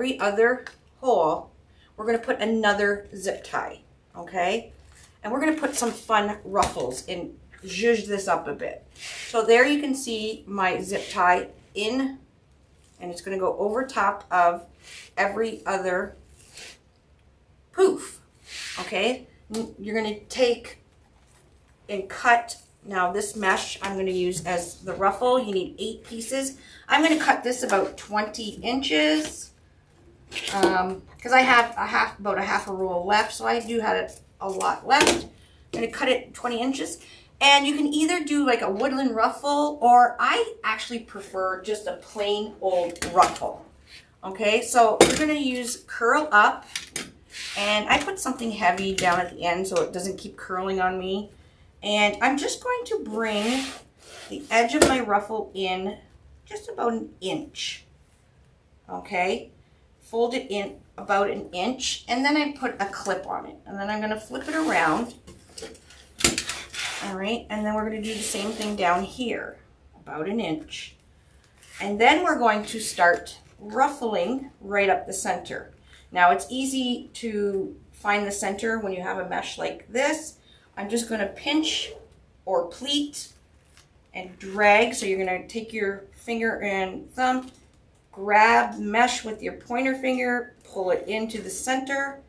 every other hole, we're going to put another zip tie, okay? And we're going to put some fun ruffles and zhuzh this up a bit. So there you can see my zip tie in, and it's going to go over top of every other poof, okay? You're going to take and cut. Now this mesh I'm going to use as the ruffle. You need 8 pieces. I'm going to cut this about 20 inches because I have about a half a roll left, so I do have a lot left. I'm going to cut it 20 inches. And you can either do like a woodland ruffle, or I actually prefer just a plain old ruffle. Okay, so we're going to use curl up, and I put something heavy down at the end so it doesn't keep curling on me. And I'm just going to bring the edge of my ruffle in just about an inch. Okay, fold it in about an inch, and then I put a clip on it, and then I'm going to flip it around. All right, and then we're going to do the same thing down here, about an inch. And then we're going to start ruffling right up the center. Now it's easy to find the center when you have a mesh like this. I'm just going to pinch or pleat and drag. So you're going to take your finger and thumb, grab mesh with your pointer finger, pull it into the center,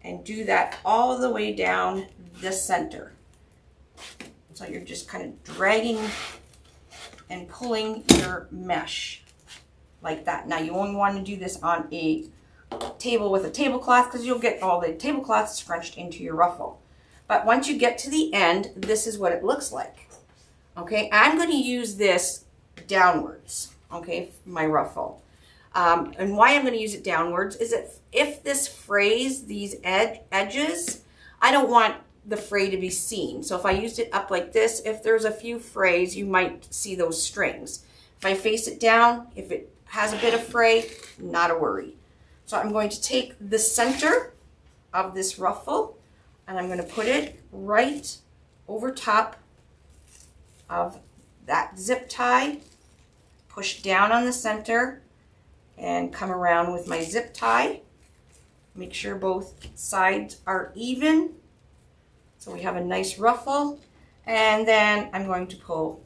and do that all the way down the center. So you're just kind of dragging and pulling your mesh like that. Now you only want to do this on a table with a tablecloth because you'll get all the tablecloth scrunched into your ruffle. But once you get to the end, this is what it looks like. Okay, I'm going to use this downwards, okay, my ruffle. And why I'm going to use it downwards is that if this frays these edges, I don't want the fray to be seen. So if I used it up like this, if there's a few frays, you might see those strings. If I face it down, if it has a bit of fray, not a worry. So I'm going to take the center of this ruffle and I'm going to put it right over top of that zip tie, push down on the center, and come around with my zip tie. Make sure both sides are even. So we have a nice ruffle, and then I'm going to pull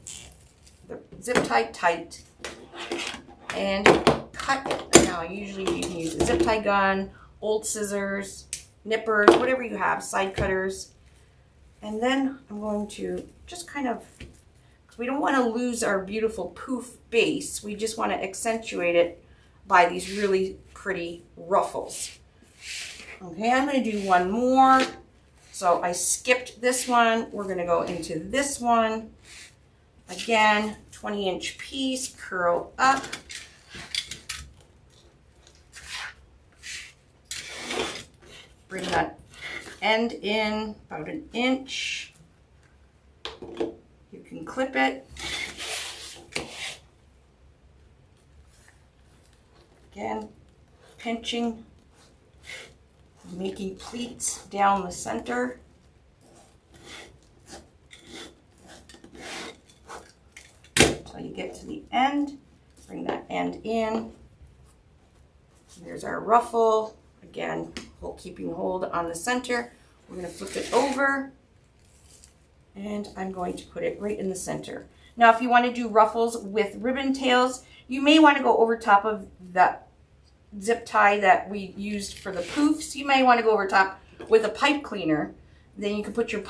the zip tie tight and cut it. Now usually you can use a zip tie gun, old scissors, nippers, whatever you have, side cutters. And then I'm going to just kind of, we don't want to lose our beautiful poof base. We just want to accentuate it by these really pretty ruffles. Okay, I'm going to do one more. So I skipped this one. We're going to go into this one. Again, 20-inch piece, curl up. Bring that end in about an inch. You can clip it. Again, pinching, making pleats down the center. Until you get to the end, bring that end in. There's our ruffle. Again, keeping hold on the center. We're going to flip it over, and I'm going to put it right in the center. Now, if you want to do ruffles with ribbon tails, you may want to go over top of that zip tie that we used for the poofs. You may want to go over top with a pipe cleaner. Then you can put your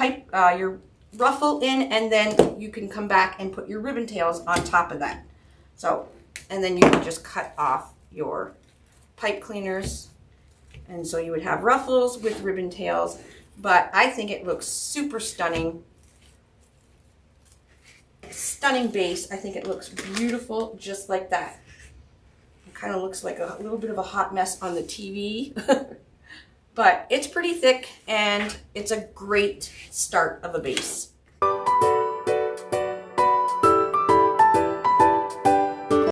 ruffle in, and then you can come back and put your ribbon tails on top of that. So, and then you can just cut off your pipe cleaners. And so you would have ruffles with ribbon tails, but I think it looks super stunning. Stunning base. I think it looks beautiful just like that. It kind of looks like a little bit of a hot mess on the TV, but it's pretty thick and it's a great start of a base.